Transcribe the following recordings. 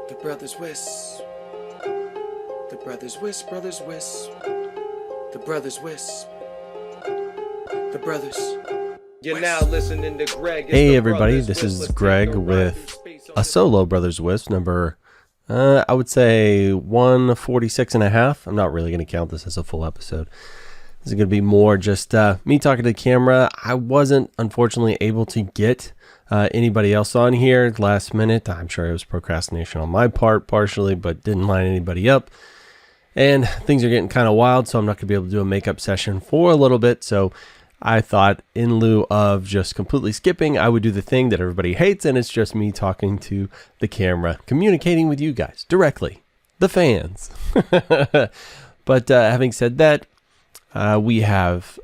The brothers Wisp. The brothers Wisp, brothers Wisp. The brothers Wisp. The brothers. You're now listening to Greg. Hey everybody, this is Greg with a solo Brothers Wisp number, I would say 146 and a half. I'm not really going to count this as a full episode. This is going to be more just me talking to the camera. I wasn't unfortunately able to get anybody else on here last minute. I'm sure it was procrastination on my part partially, but didn't line anybody up. And things are getting kind of wild, so I'm not going to be able to do a makeup session for a little bit. So I thought in lieu of just completely skipping, I would do the thing that everybody hates, and it's just me talking to the camera, communicating with you guys directly, the fans. But having said that, we have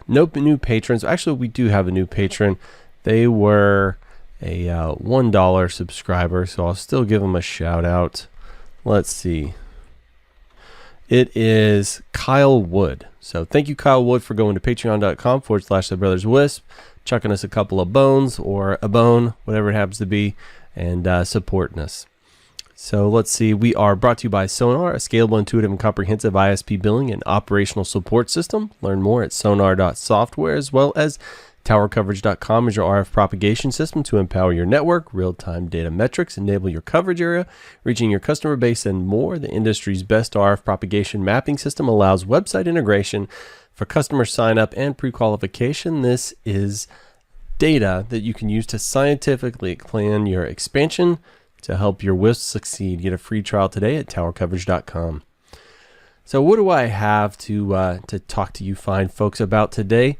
no new patrons. Actually, we do have a new patron. They were a $1 subscriber, so I'll still give them a shout out. Let's see. It is Kyle Wood. So thank you, Kyle Wood, for going to patreon.com/thebrotherswisp, chucking us a couple of bones or a bone, whatever it happens to be, and supporting us. So let's see. We are brought to you by Sonar, a scalable, intuitive, and comprehensive ISP billing and operational support system. Learn more at Sonar.Software, as well as towercoverage.com is your RF propagation system to empower your network, real-time data metrics, enable your coverage area, reaching your customer base, and more. The industry's best RF propagation mapping system allows website integration for customer sign-up and pre-qualification. This is data that you can use to scientifically plan your expansion to help your WISP succeed. Get a free trial today at towercoverage.com. So what do I have to talk to you fine folks about today?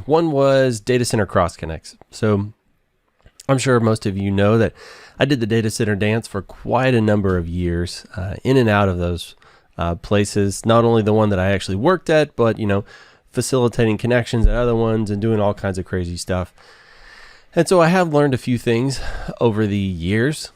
One was Datacenter Xconnects. So I'm sure most of you know that I did the Datacenter dance for quite a number of years, in and out of those places. Not only the one that I actually worked at, but facilitating connections at other ones and doing all kinds of crazy stuff. And so I have learned a few things over the years.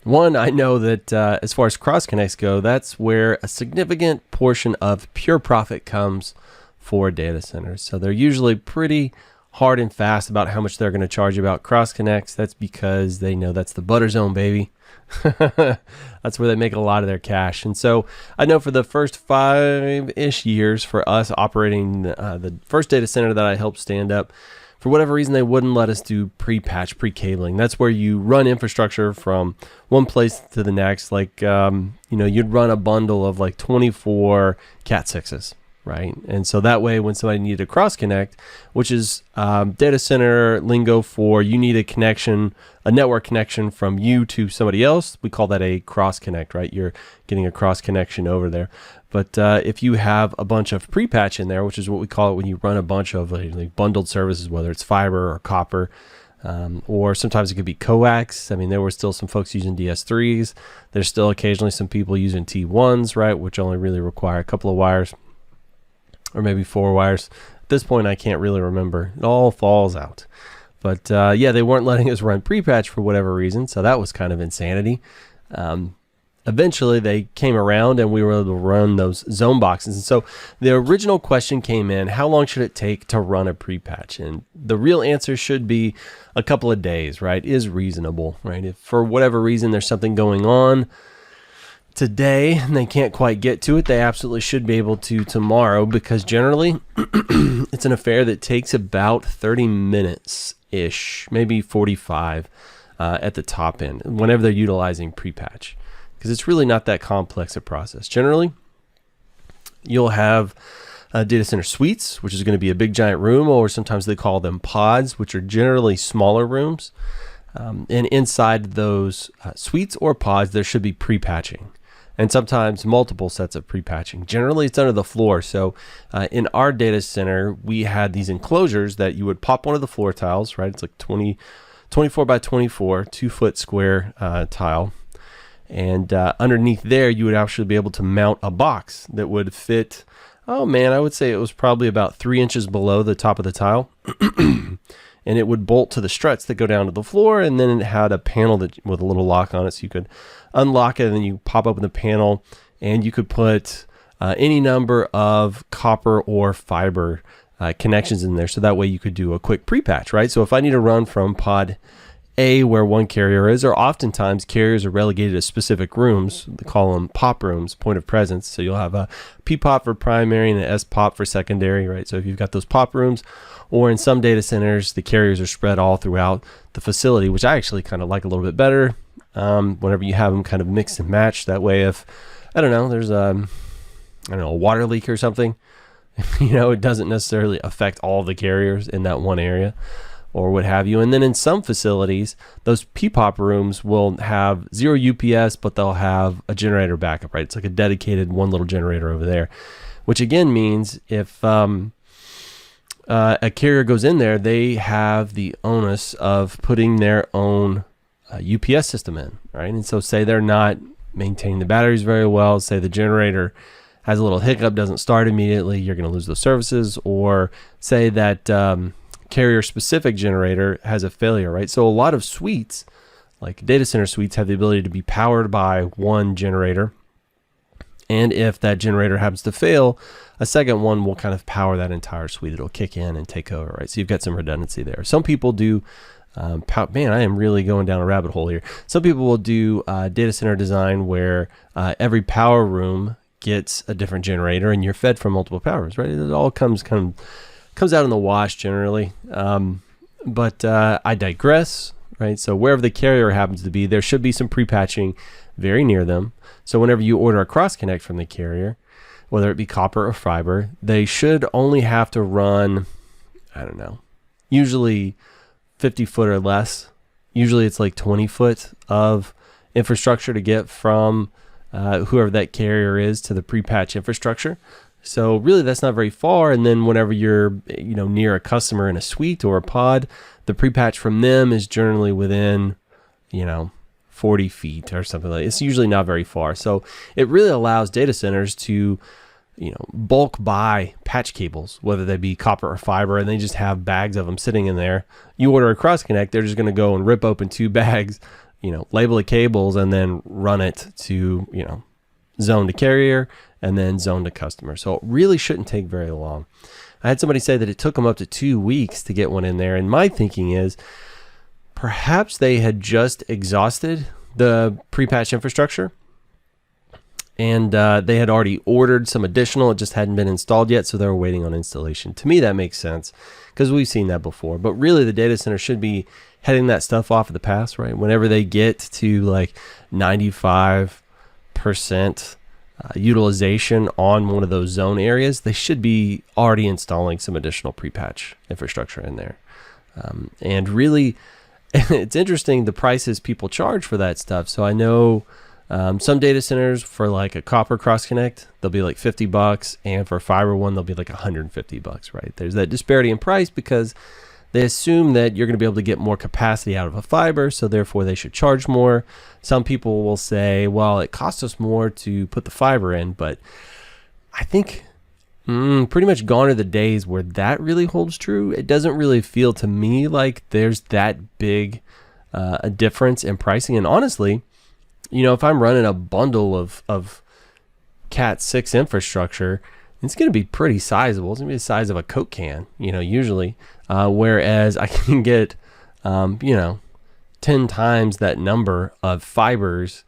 One, I know that as far as Xconnects go, that's where a significant portion of pure profit comes for data centers. So they're usually pretty hard and fast about how much they're going to charge you about Xconnects. That's because they know that's the butter zone, baby. That's where they make a lot of their cash. And so I know for the first 5-ish years for us operating the first data center that I helped stand up, for whatever reason, they wouldn't let us do pre-patch, pre-cabling. That's where you run infrastructure from one place to the next. Like, you'd run a bundle of like 24 Cat 6s, right? And so that way, when somebody needed a cross connect, which is data center lingo for you need a connection, a network connection from you to somebody else, we call that a cross connect, right? You're getting a cross connection over there. But if you have a bunch of pre-patch in there, which is what we call it when you run a bunch of like bundled services, whether it's fiber or copper, or sometimes it could be coax. I mean, there were still some folks using DS3s. There's still occasionally some people using T1s, right, which only really require a couple of wires or maybe 4 wires. At this point, I can't really remember. It all falls out. But they weren't letting us run pre-patch for whatever reason, so that was kind of insanity. Eventually, they came around and we were able to run those zone boxes. And so the original question came in, how long should it take to run a pre-patch? And the real answer should be a couple of days, right? Is reasonable, right? If for whatever reason there's something going on today and they can't quite get to it, they absolutely should be able to tomorrow, because generally it's an affair that takes about 30 minutes-ish, maybe 45 at the top end, whenever they're utilizing pre-patch. Because it's really not that complex a process. Generally, you'll have data center suites, which is going to be a big giant room, or sometimes they call them pods, which are generally smaller rooms. And inside those suites or pods, there should be pre-patching, and sometimes multiple sets of pre-patching. Generally, it's under the floor. So in our data center, we had these enclosures that you would pop one of the floor tiles, right? It's like 24 by 24, 2-foot square tile. And underneath there, you would actually be able to mount a box that would fit, I would say it was probably about 3 inches below the top of the tile. And it would bolt to the struts that go down to the floor. And then it had a panel with a little lock on it. So you could unlock it and then you pop open the panel and you could put any number of copper or fiber connections in there. So that way you could do a quick pre-patch, right? So if I need to run from pod where one carrier is, or oftentimes carriers are relegated to specific rooms. They call them POP rooms, point of presence. So you'll have a PPOP for primary and an SPOP for secondary, right? So if you've got those POP rooms, or in some data centers, the carriers are spread all throughout the facility, which I actually kind of like a little bit better. Whenever you have them kind of mixed and matched, that way if, I don't know, there's a water leak or something, it doesn't necessarily affect all the carriers in that one area, or what have you. And then in some facilities, those PPOP rooms will have 0 UPS, but they'll have a generator backup, right? It's like a dedicated one little generator over there, which again means if a carrier goes in there, they have the onus of putting their own UPS system in, right? And so say they're not maintaining the batteries very well, say the generator has a little hiccup, doesn't start immediately, you're going to lose those services, or say that carrier specific generator has a failure, right? So a lot of suites, like data center suites, have the ability to be powered by one generator. And if that generator happens to fail, a second one will kind of power that entire suite. It'll kick in and take over, right? So you've got some redundancy there. Some people do, man, I am really going down a rabbit hole here. Some people will do data center design where every power room gets a different generator and you're fed from multiple powers, right? It all comes out in the wash generally. But I digress, right? So wherever the carrier happens to be, there should be some pre-patching very near them. So whenever you order a cross connect from the carrier, whether it be copper or fiber, they should only have to run, I don't know, usually 50 foot or less. Usually it's like 20 foot of infrastructure to get from whoever that carrier is to the pre-patch infrastructure. So really that's not very far. And then whenever you're near a customer in a suite or a pod, the pre-patch from them is generally within 40 feet or something like that. It's usually not very far. So it really allows data centers to bulk buy patch cables, whether they be copper or fiber, and they just have bags of them sitting in there. You order a cross connect, they're just going to go and rip open 2 bags, label the cables, and then run it to zone to carrier and then zone to customer. So it really shouldn't take very long. I had somebody say that it took them up to 2 weeks to get one in there, and my thinking is perhaps they had just exhausted the pre-patch infrastructure and they had already ordered some additional. It just hadn't been installed yet, so they were waiting on installation. To me, that makes sense because we've seen that before. But really, the data center should be heading that stuff off at the pass, right? Whenever they get to like 95% utilization on one of those zone areas, they should be already installing some additional pre-patch infrastructure in there. And really, it's interesting the prices people charge for that stuff. So I know some data centers for like a copper cross connect, they'll be like $50, and for a fiber one, they'll be like $150, right? There's that disparity in price because they assume that you're going to be able to get more capacity out of a fiber, so therefore they should charge more. Some people will say, well, it costs us more to put the fiber in, but I think pretty much gone are the days where that really holds true. It doesn't really feel to me like there's that big a difference in pricing. And honestly, if I'm running a bundle of Cat 6 infrastructure, it's going to be pretty sizable. It's going to be the size of a Coke can, usually. Whereas I can get, 10 times that number of fibers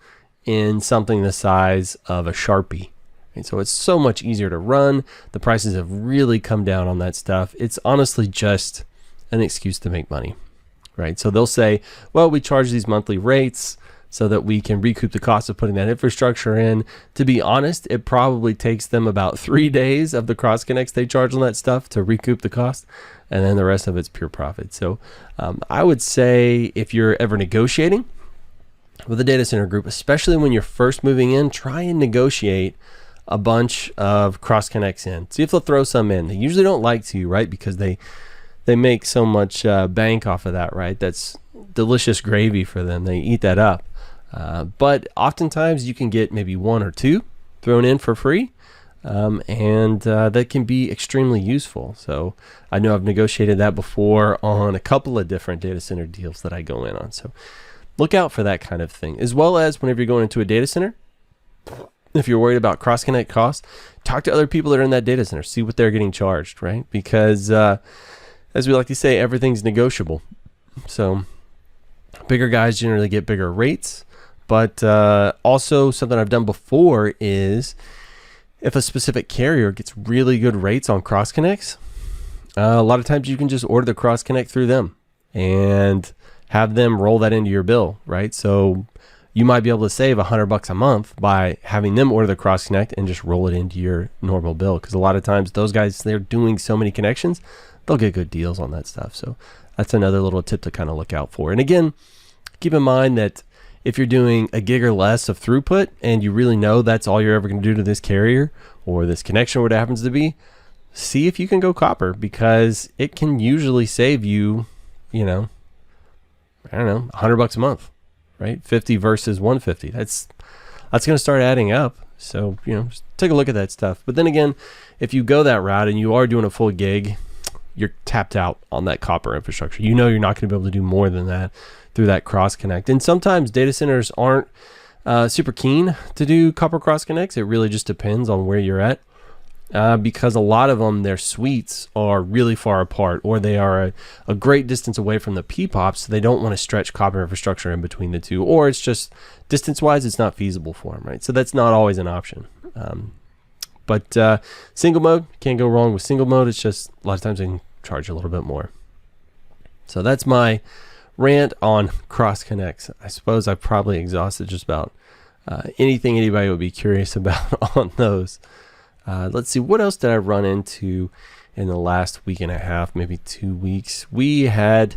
in something the size of a Sharpie. And so it's so much easier to run. The prices have really come down on that stuff. It's honestly just an excuse to make money, right? So they'll say, well, we charge these monthly rates so that we can recoup the cost of putting that infrastructure in. To be honest, it probably takes them about 3 days of the cross connects they charge on that stuff to recoup the cost, and then the rest of it's pure profit. So I would say if you're ever negotiating with a data center group, especially when you're first moving in, try and negotiate a bunch of cross connects in. See if they'll throw some in. They usually don't like to, right? Because they make so much bank off of that, right? That's delicious gravy for them. They eat that up. But oftentimes you can get maybe 1 or 2 thrown in for free. And that can be extremely useful. So I know I've negotiated that before on a couple of different data center deals that I go in on. So look out for that kind of thing. As well as whenever you're going into a data center, if you're worried about cross-connect costs, talk to other people that are in that data center. See what they're getting charged, right? Because as we like to say, everything's negotiable. So Bigger guys generally get bigger rates, but also something I've done before is if a specific carrier gets really good rates on cross connects, a lot of times you can just order the cross connect through them and have them roll that into your bill, right? So you might be able to save $100 a month by having them order the cross connect and just roll it into your normal bill. Because a lot of times those guys, they're doing so many connections, they'll get good deals on that stuff. So that's another little tip to kind of look out for. And again, keep in mind that if you're doing a gig or less of throughput and you really know that's all you're ever going to do to this carrier or this connection, what it happens to be, see if you can go copper, because it can usually save you, you know, I don't know, $100 a month, right? 50 versus 150. That's going to start adding up. So, you know, just take a look at that stuff. But then again, if you go that route and you are doing a full gig, you're tapped out on that copper infrastructure. You know you're not going to be able to do more than that through that cross connect. And sometimes data centers aren't super keen to do copper cross connects. It really just depends on where you're at. Because a lot of them, their suites are really far apart, or they are a great distance away from the P-POPs, so they don't want to stretch copper infrastructure in between the two, or it's just distance-wise, it's not feasible for them, right? So that's not always an option. But single mode, can't go wrong with single mode. It's just a lot of times they can charge a little bit more. So that's my rant on cross connects. I suppose I've probably exhausted just about anything anybody would be curious about on those. Let's see, what else did I run into in the last week and a half, maybe 2 weeks? We had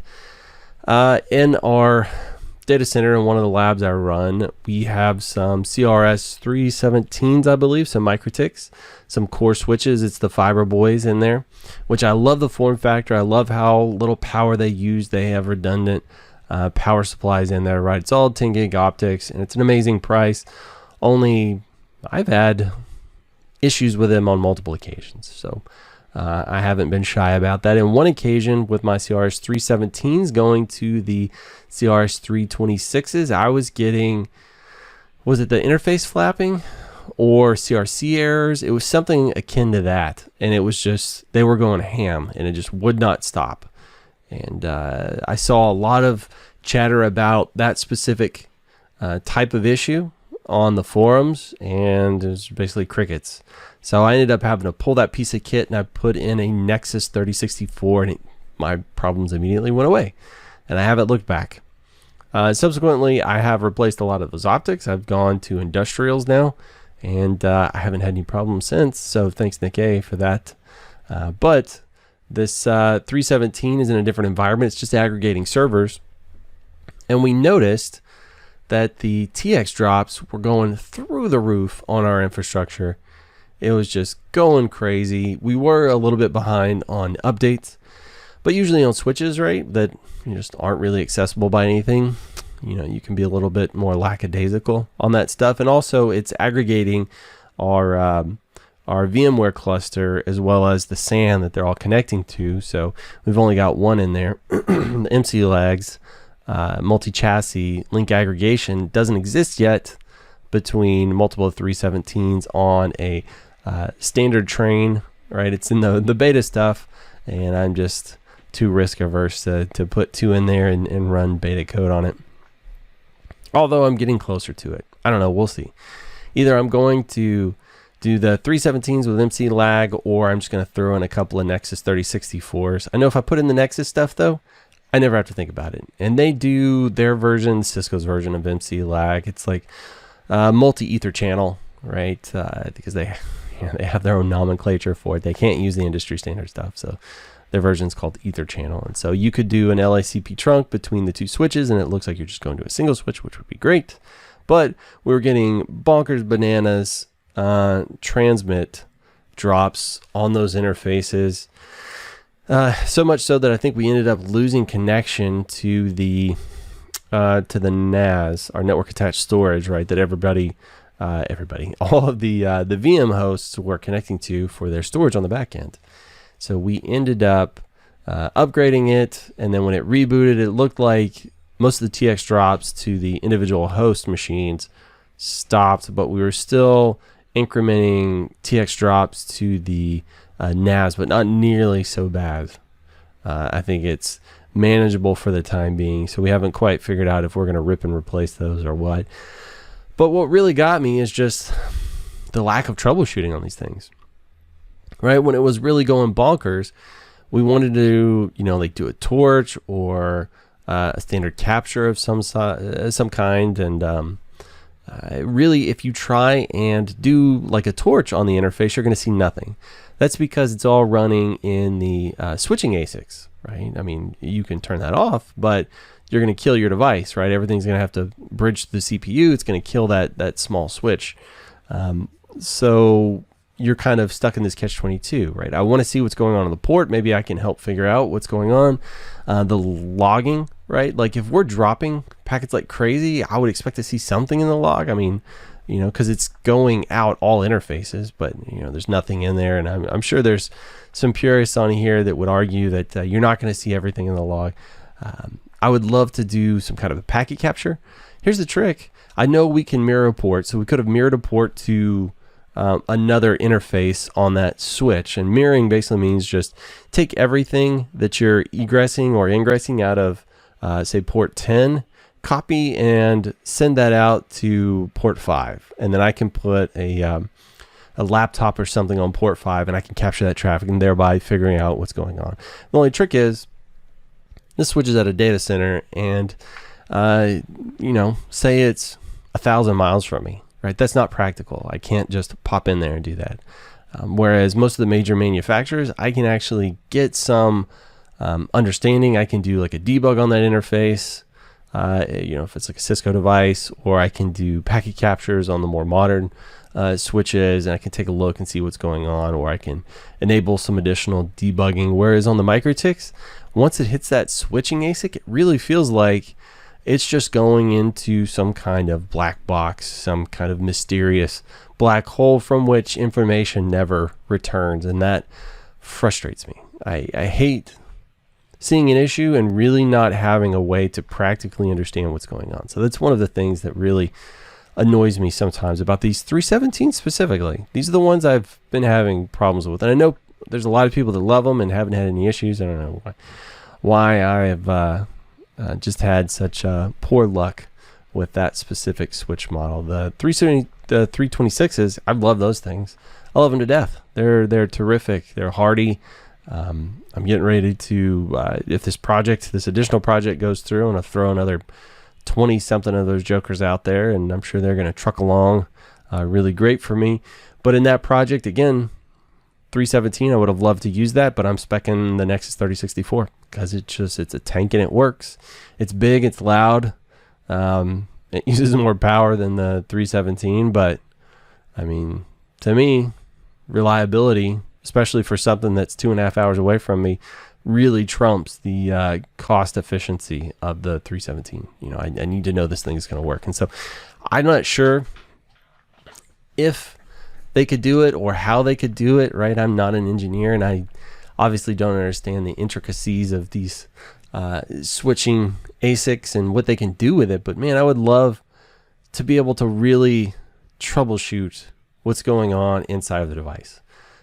in our data center in one of the labs I run, we have some CRS 317s, I believe, some MikroTiks, some core switches. It's the Fiber Boys in there, which I love the form factor. I love how little power they use. They have redundant power supplies in there, right? It's all 10 gig optics, and it's an amazing price. Only I've had issues with them on multiple occasions, so I haven't been shy about that. And one occasion with my CRS 317s going to the CRS 326s, I was getting, was it the interface flapping or CRC errors? It was something akin to that, and it was just, they were going ham and it just would not stop. And I saw a lot of chatter about that specific type of issue on the forums, and it was basically crickets. So I ended up having to pull that piece of kit, and I put in a Nexus 3064, and my problems immediately went away, and I haven't looked back. Subsequently, I have replaced a lot of those optics. I've gone to industrials now, and I haven't had any problems since, so thanks Nick A for that. But this 317 is in a different environment. It's just aggregating servers, and we noticed that the TX drops were going through the roof on our infrastructure. It was just going crazy. We were a little bit behind on updates, but usually on switches, right, that just aren't really accessible by anything, you know, you can be a little bit more lackadaisical on that stuff. And also it's aggregating our VMware cluster as well as the SAN that they're all connecting to. So we've only got one in there. The MC lags, multi-chassis link aggregation doesn't exist yet between multiple 317s on a standard train, right? It's in the beta stuff, and I'm just too risk averse to put two in there and run beta code on it. Although I'm getting closer to it. I don't know, we'll see. Either I'm going to do the 317s with MC lag, or I'm just going to throw in a couple of Nexus 3064s. I know if I put in the Nexus stuff though, I never have to think about it. And they do their version, Cisco's version of MC lag. It's like multi-ether channel, right? Because they have their own nomenclature for it. They can't use the industry standard stuff. So their version is called ether channel. And so you could do an LACP trunk between the two switches, and it looks like you're just going to a single switch, which would be great. But we were getting bonkers bananas transmit drops on those interfaces. So much so that I think we ended up losing connection to the NAS, our network attached storage, right? That everybody, all of the VM hosts were connecting to for their storage on the back end. So we ended up upgrading it, and then when it rebooted, it looked like most of the TX drops to the individual host machines stopped, but we were still incrementing TX drops to the NAS, but not nearly so bad. I think it's manageable for the time being. So we haven't quite figured out if we're going to rip and replace those or what. But what really got me is just the lack of troubleshooting on these things. Right? When it was really going bonkers, we wanted to, like do a torch or a standard capture of some kind. And really, if you try and do like a torch on the interface, you're going to see nothing. That's because it's all running in the switching ASICs, right? I mean, you can turn that off, but you're going to kill your device, right? Everything's going to have to bridge to the CPU. It's going to kill that small switch. So you're kind of stuck in this catch-22, right? I want to see what's going on the port. Maybe I can help figure out what's going on. The logging, right? Like if we're dropping packets like crazy, I would expect to see something in the log. I mean, because it's going out all interfaces, but there's nothing in there. And I'm sure there's some purists on here that would argue that you're not going to see everything in the log. I would love to do some kind of a packet capture. Here's the trick. I know we can mirror a port, so we could have mirrored a port to another interface on that switch. And mirroring basically means just take everything that you're egressing or ingressing out of, say, port 10, copy and send that out to port 5, and then I can put a laptop or something on port 5, and I can capture that traffic and thereby figuring out what's going on. The only trick is this switch is at a data center, and say it's 1,000 miles from me, right? That's not practical. I can't just pop in there and do that. Whereas most of the major manufacturers, I can actually get some understanding. I can do like a debug on that interface. If it's like a Cisco device, or I can do packet captures on the more modern switches, and I can take a look and see what's going on, or I can enable some additional debugging. Whereas on the MikroTiks, once it hits that switching ASIC, it really feels like it's just going into some kind of black box, some kind of mysterious black hole from which information never returns, and that frustrates me. I hate seeing an issue and really not having a way to practically understand what's going on. So that's one of the things that really annoys me sometimes about these 317 specifically. These are the ones I've been having problems with. And I know there's a lot of people that love them and haven't had any issues. I don't know why I have just had such poor luck with that specific switch model. The 326s, I love those things. I love them to death. They're terrific. They're hardy. I'm getting ready to, if this additional project goes through, I'm going to throw another 20 something of those jokers out there, and I'm sure they're going to truck along really great for me. But in that project, again, 317, I would have loved to use that, but I'm speccing the Nexus 3064 because it's a tank and it works. It's big, it's loud. It uses more power than the 317, but I mean, to me, reliability, especially for something that's 2.5 hours away from me, really trumps the cost efficiency of the 317. I need to know this thing is going to work. And so I'm not sure if they could do it or how they could do it, right? I'm not an engineer, and I obviously don't understand the intricacies of these switching ASICs and what they can do with it. But man, I would love to be able to really troubleshoot what's going on inside of the device,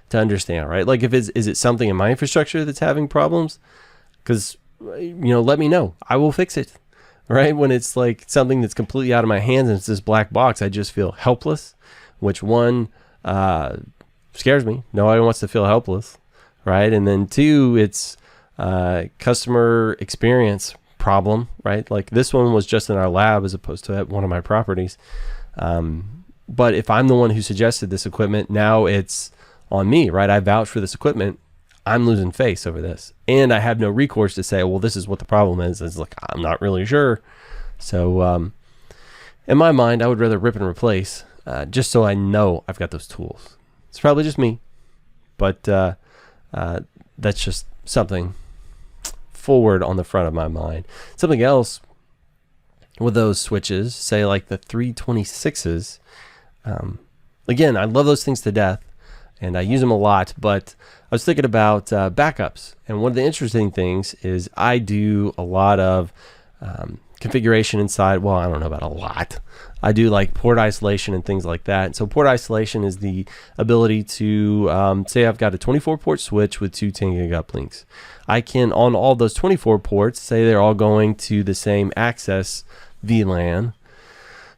to understand, right? Like is it something in my infrastructure that's having problems? Because, let me know. I will fix it, right? When it's like something that's completely out of my hands and it's this black box, I just feel helpless, which one, scares me. Nobody wants to feel helpless, right? And then two, it's customer experience problem, right? Like this one was just in our lab as opposed to at one of my properties. But if I'm the one who suggested this equipment, now it's on me, right? I vouch for this equipment. I'm losing face over this. And I have no recourse to say, well, this is what the problem is. It's like, I'm not really sure. So in my mind, I would rather rip and replace just so I know I've got those tools. It's probably just me, but that's just something forward on the front of my mind. Something else with those switches, say like the 326s, again, I love those things to death and I use them a lot, but I was thinking about backups. And one of the interesting things is I do a lot of configuration inside. Well, I don't know about a lot. I do like port isolation and things like that. So port isolation is the ability to say I've got a 24 port switch with 2 10 gig uplinks. I can, on all those 24 ports, say they're all going to the same access VLAN.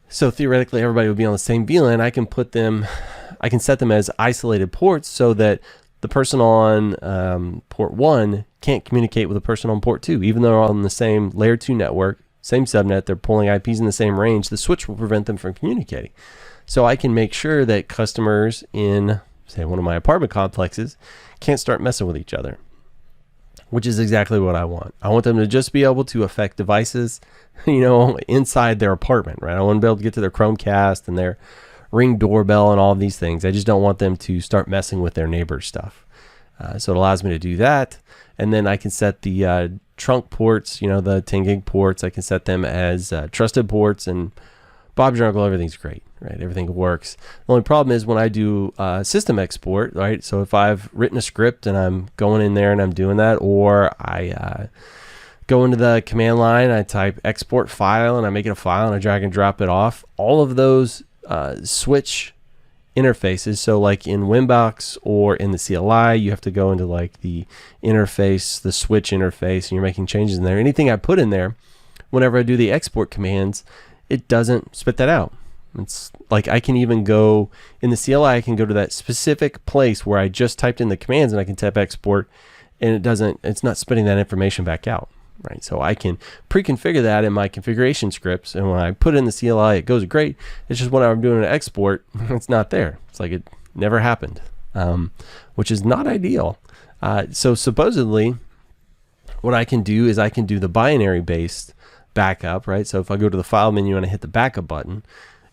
So theoretically everybody would be on the same VLAN. I can set them as isolated ports so that the person on port 1 can't communicate with the person on port 2, even though they're on the same layer 2 network, same subnet, they're pulling IPs in the same range. The switch will prevent them from communicating. So I can make sure that customers in, say, one of my apartment complexes can't start messing with each other, which is exactly what I want. I want them to just be able to affect devices, inside their apartment, right? I want to be able to get to their Chromecast and their Ring doorbell and all of these things. I just don't want them to start messing with their neighbor's stuff. So it allows me to do that. And then I can set the trunk ports, the 10 gig ports. I can set them as trusted ports, and Bob's your uncle, everything's great, right? Everything works. The only problem is when I do system export, right? So if I've written a script and I'm going in there and I'm doing that, or I go into the command line, I type export file and I make it a file and I drag and drop it off, all of those switch interfaces. So like in Winbox or in the CLI, you have to go into like the interface, the switch interface, and you're making changes in there. Anything I put in there, whenever I do the export commands, it doesn't spit that out. It's like I can even go in the CLI, I can go to that specific place where I just typed in the commands and I can tap export, and it's not spitting that information back out. Right, so I can pre-configure that in my configuration scripts, and when I put it in the CLI, it goes great. It's just when I'm doing an export, it's not there. It's like it never happened, which is not ideal. So supposedly, what I can do is I can do the binary-based backup, right? So if I go to the file menu and I hit the backup button,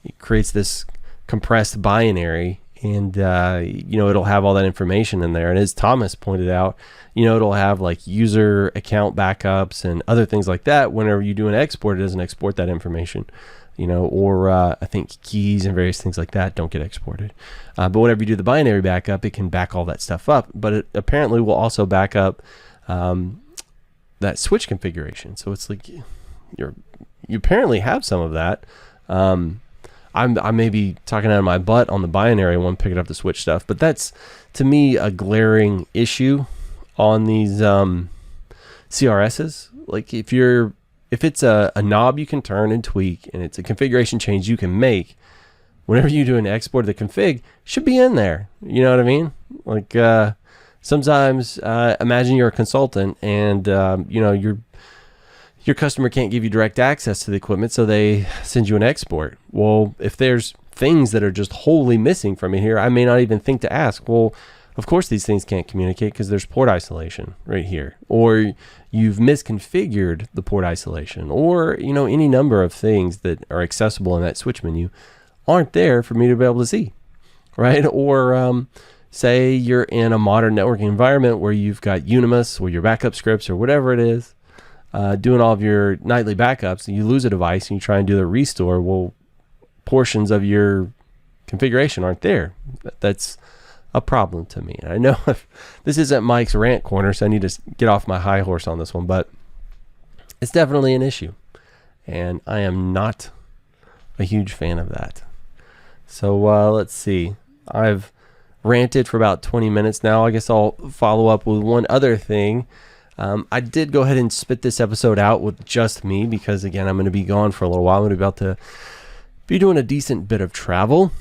it creates this compressed binary, and it'll have all that information in there. And as Thomas pointed out, it'll have like user account backups and other things like that. Whenever you do an export, it doesn't export that information, or I think keys and various things like that don't get exported. But whenever you do the binary backup, it can back all that stuff up. But it apparently will also back up that switch configuration. So it's like you apparently have some of that. I may be talking out of my butt on the binary one, picking up the switch stuff, but that's, to me, a glaring issue on these CRSs. Like if it's a knob you can turn and tweak, and it's a configuration change you can make, whenever you do an export of the config, should be in there. You know what I mean? Like sometimes imagine you're a consultant and your customer can't give you direct access to the equipment, so they send you an export. Well, if there's things that are just wholly missing from it here, I may not even think to ask, well, of course these things can't communicate because there's port isolation right here. Or you've misconfigured the port isolation, or any number of things that are accessible in that switch menu aren't there for me to be able to see, right? Or say you're in a modern networking environment where you've got Unimus or your backup scripts or whatever it is, doing all of your nightly backups, and you lose a device and you try and do the restore. Well, portions of your configuration aren't there. That's a problem to me. And I know this isn't Mike's rant corner, so I need to get off my high horse on this one, but it's definitely an issue, and I am not a huge fan of that. So let's see. I've ranted for about 20 minutes now. I guess I'll follow up with one other thing. I did go ahead and spit this episode out with just me because, again, I'm going to be gone for a little while. I'm going to be about to be doing a decent bit of travel.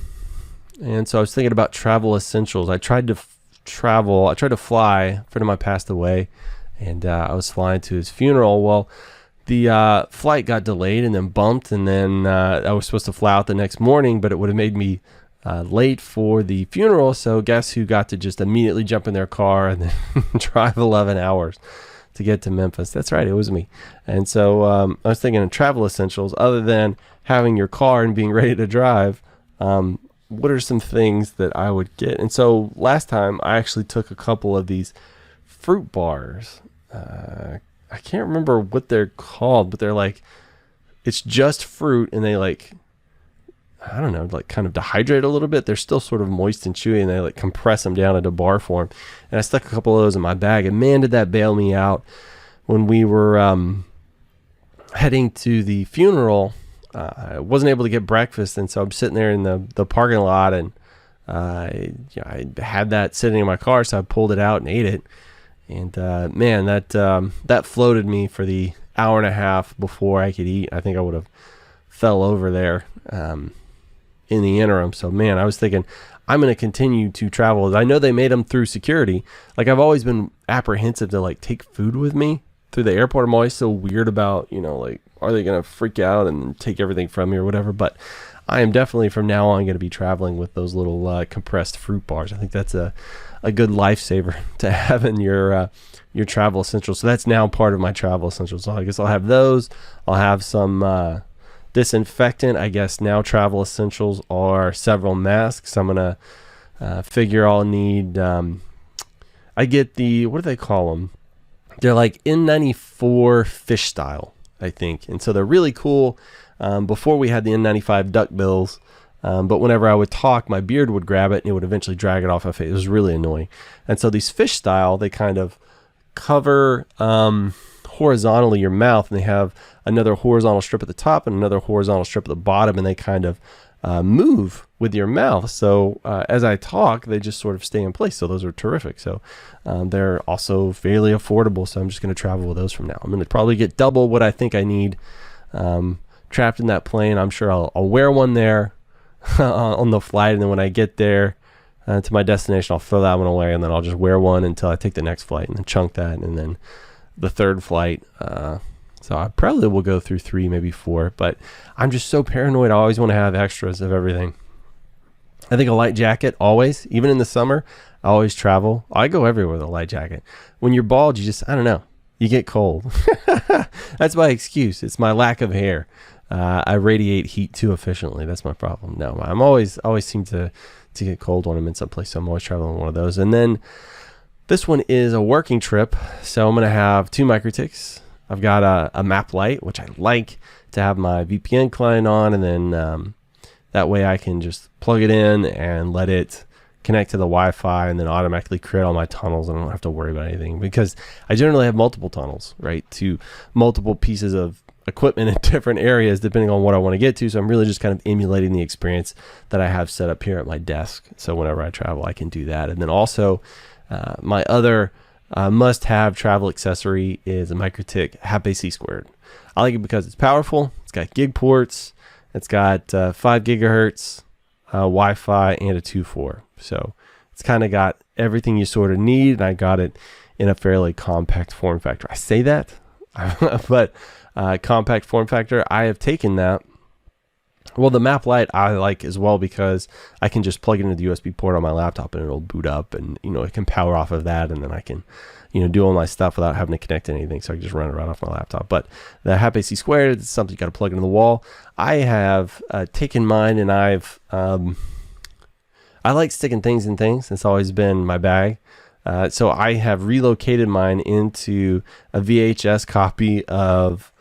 And so I was thinking about travel essentials. I tried to fly. A friend of mine passed away, and I was flying to his funeral. Well, the flight got delayed and then bumped, and then I was supposed to fly out the next morning, but it would have made me late for the funeral. So guess who got to just immediately jump in their car and then drive 11 hours to get to Memphis? That's right, it was me. And so I was thinking of travel essentials other than having your car and being ready to drive. What are some things that I would get? And so last time I actually took a couple of these fruit bars. I can't remember what they're called, but they're like, it's just fruit, and they like, I don't know, like kind of dehydrate a little bit. They're still sort of moist and chewy, and they like compress them down into bar form. And I stuck a couple of those in my bag, and man, did that bail me out when we were heading to the funeral, I wasn't able to get breakfast, and so I'm sitting there in the parking lot, and I had that sitting in my car, so I pulled it out and ate it. And man, that floated me for the hour and a half before I could eat. I think I would have fell over there in the interim. So man, I was thinking I'm going to continue to travel. I know they made them through security. Like, I've always been apprehensive to like take food with me through the airport. I'm always so weird about, like, are they going to freak out and take everything from me or whatever? But I am definitely from now on going to be traveling with those little compressed fruit bars. I think that's a good lifesaver to have in your travel essentials. So that's now part of my travel essentials. So I guess I'll have those. I'll have some disinfectant. I guess now travel essentials are several masks. I'm going to figure I'll need, I get the, what do they call them? They're like N95 fish style, I think. And so they're really cool. Before we had the N95 duck bills, but whenever I would talk, my beard would grab it and it would eventually drag it off my face. It was really annoying. And so these fish style, they kind of cover horizontally your mouth, and they have another horizontal strip at the top and another horizontal strip at the bottom, and they kind of move with your mouth. So as I talk, they just sort of stay in place. So those are terrific. So they're also fairly affordable. So I'm just going to travel with those from now. I'm going to probably get double what I think I need trapped in that plane. I'm sure I'll wear one there on the flight, and then when I get there to my destination, I'll throw that one away, and then I'll just wear one until I take the next flight, and then chunk that, and then the third flight. So I probably will go through 3, maybe 4, but I'm just so paranoid. I always want to have extras of everything. I think a light jacket, always, even in the summer, I always travel. I go everywhere with a light jacket. When you're bald, I don't know, you get cold. That's my excuse. It's my lack of hair. I radiate heat too efficiently. That's my problem. No, I'm always seem to get cold when I'm in someplace. So I'm always traveling one of those. And then this one is a working trip. So I'm going to have 2 MikroTiks. I've got a map light, which I like to have my VPN client on. And then that way I can just plug it in and let it connect to the Wi-Fi and then automatically create all my tunnels, and I don't have to worry about anything, because I generally have multiple tunnels, right, to multiple pieces of equipment in different areas depending on what I want to get to. So I'm really just kind of emulating the experience that I have set up here at my desk. So whenever I travel, I can do that. And then also my other must-have travel accessory is a MikroTik HAP-AC². I like it because it's powerful. It's got gig ports. It's got 5 gigahertz Wi-Fi and a 2.4. So it's kind of got everything you sort of need, and I got it in a fairly compact form factor. I say that, but compact form factor, I have taken that. Well, the map light I like as well, because I can just plug it into the USB port on my laptop and it'll boot up, and it can power off of that, and then I can do all my stuff without having to connect to anything. So I can just run it right off my laptop. But the HAP-AC² is something you got to plug into the wall. I have taken mine, and I like sticking things in things. It's always been my bag. So I have relocated mine into a VHS copy of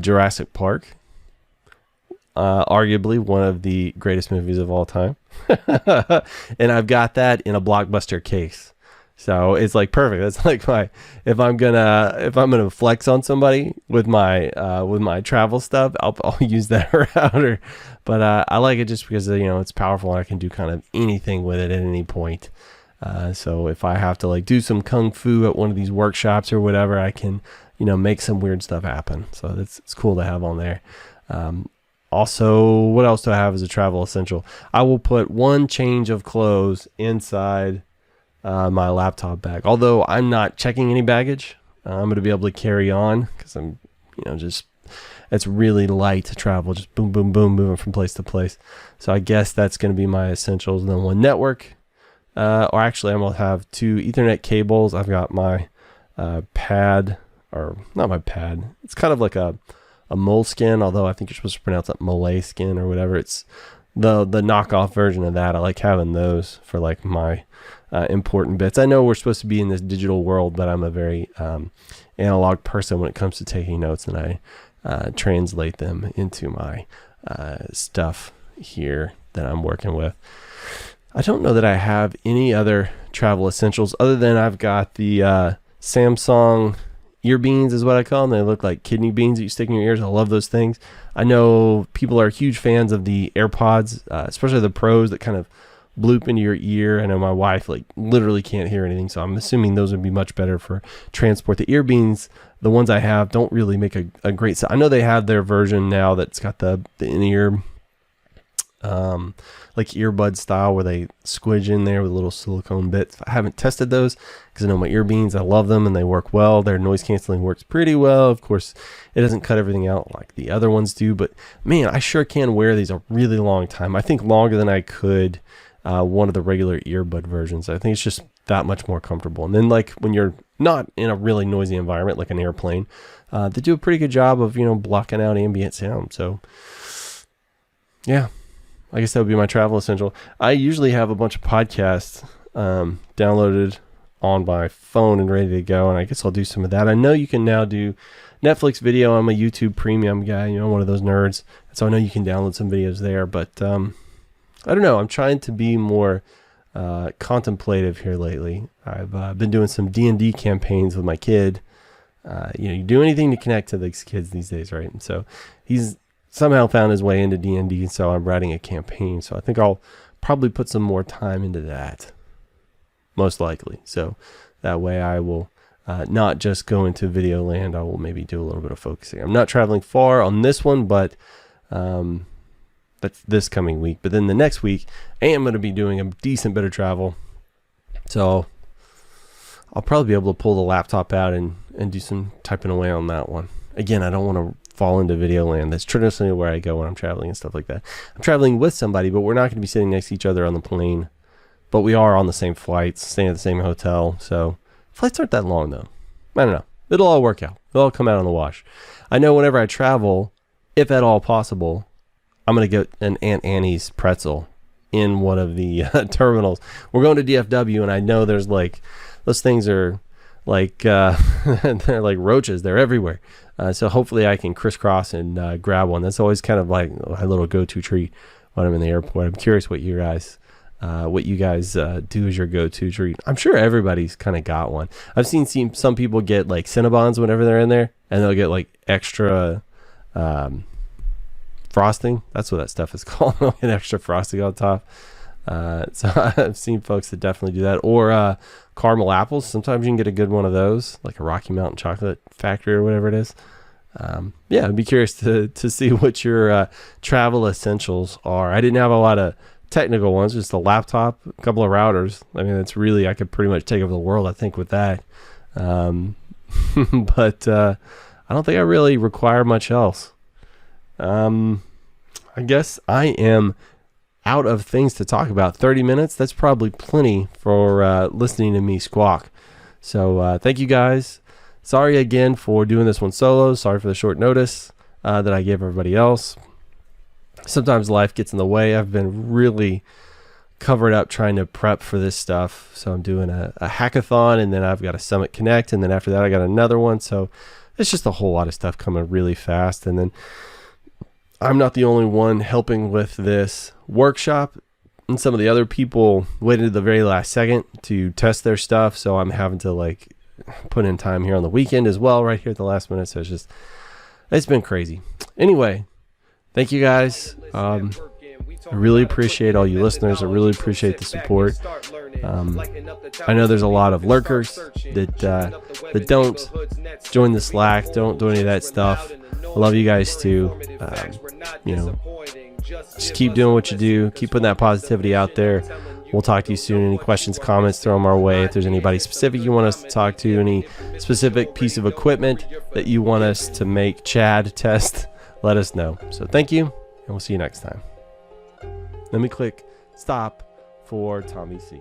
Jurassic Park, arguably one of the greatest movies of all time. And I've got that in a Blockbuster case. So it's like perfect. That's like if I'm gonna flex on somebody with my travel stuff, I'll use that router. But I like it just because it's powerful, and I can do kind of anything with it at any point. So if I have to like do some kung fu at one of these workshops or whatever, I can make some weird stuff happen. So it's cool to have on there. Also, what else do I have as a travel essential? I will put 1 change of clothes inside my laptop bag. Although I'm not checking any baggage, I'm going to be able to carry on because I'm, it's really light to travel, just boom, boom, boom, moving from place to place. So I guess that's going to be my essentials. And then 1 network, or actually I'm going to have 2 Ethernet cables. I've got my pad, or not my pad. It's kind of like a moleskin, although I think you're supposed to pronounce that moleskin or whatever. It's the knockoff version of that. I like having those for like my important bits. I know we're supposed to be in this digital world, but I'm a very analog person when it comes to taking notes, and I translate them into my stuff here that I'm working with. I don't know that I have any other travel essentials other than I've got the Samsung ear beans is what I call them. They look like kidney beans that you stick in your ears. I love those things. I know people are huge fans of the AirPods, especially the Pros that kind of bloop into your ear. I know my wife like literally can't hear anything, so I'm assuming those would be much better for transport. The ear beans, the ones I have, don't really make a great sound. I know they have their version now that's got the in-ear like earbud style where they squidge in there with little silicone bits. I haven't tested those because I know my ear beans, I love them and they work well. Their noise canceling works pretty well. Of course, it doesn't cut everything out like the other ones do, but man, I sure can wear these a really long time. I think longer than I could one of the regular earbud versions. I think it's just that much more comfortable. And then like when you're not in a really noisy environment like an airplane, they do a pretty good job of, blocking out ambient sound. So yeah, I guess that would be my travel essential. I usually have a bunch of podcasts downloaded on my phone and ready to go, and I guess I'll do some of that. I know you can now do Netflix video. I'm a YouTube premium guy, one of those nerds, so I know you can download some videos there, but I don't know. I'm trying to be more contemplative here lately. I've been doing some D&D campaigns with my kid. You do anything to connect to these kids these days, right? And so he's somehow found his way into D&D, so I'm writing a campaign. So I think I'll probably put some more time into that, most likely. So that way I will not just go into video land. I will maybe do a little bit of focusing. I'm not traveling far on this one, but that's this coming week. But then the next week, I am going to be doing a decent bit of travel. So I'll probably be able to pull the laptop out and do some typing away on that one. Again, I don't want to fall into video land. That's traditionally where I go when I'm traveling and stuff like that. I'm traveling with somebody, but we're not going to be sitting next to each other on the plane. But we are on the same flights, staying at the same hotel. So flights aren't that long, though. I don't know. It'll all work out. It'll all come out on the wash. I know whenever I travel, if at all possible, I'm going to get an Aunt Annie's pretzel in one of the terminals. We're going to DFW, and I know there's like, those things are like, they're like roaches. They're everywhere. So hopefully I can crisscross and grab one. That's always kind of like a little go-to treat when I'm in the airport. I'm curious what you guys do as your go-to treat. I'm sure everybody's kind of got one. I've seen some people get like Cinnabons whenever they're in there, and they'll get like extra frosting. That's what that stuff is called. An extra frosting on top. So I've seen folks that definitely do that. Or caramel apples. Sometimes you can get a good one of those, like a Rocky Mountain Chocolate Factory or whatever it is. Yeah, I'd be curious to see what your travel essentials are. I didn't have a lot of technical ones, just a laptop, a couple of routers. I mean, that's really, I could pretty much take over the world, I think, with that. But I don't think I really require much else. I guess I am out of things to talk about. 30 minutes, that's probably plenty for listening to me squawk. So thank you guys. Sorry again for doing this one solo. Sorry for the short notice that I gave everybody else. Sometimes life gets in the way. I've been really covered up trying to prep for this stuff. So I'm doing a hackathon, and then I've got a Summit Connect, and then after that I got another one. So it's just a whole lot of stuff coming really fast. And then I'm not the only one helping with this workshop, and some of the other people waited to the very last second to test their stuff. So I'm having to like put in time here on the weekend as well, right here at the last minute. So it's been crazy. Anyway, thank you guys. I really appreciate all you listeners. I really appreciate the support. I know there's a lot of lurkers that don't join the Slack, don't do any of that stuff. I love you guys too. Just keep doing what you do. Keep putting that positivity out there. We'll talk to you soon. Any questions, comments, throw them our way. If there's anybody specific you want us to talk to, any specific piece of equipment that you want us to make Chad test, let us know. So thank you, and we'll see you next time. Let me click stop for Tommy C.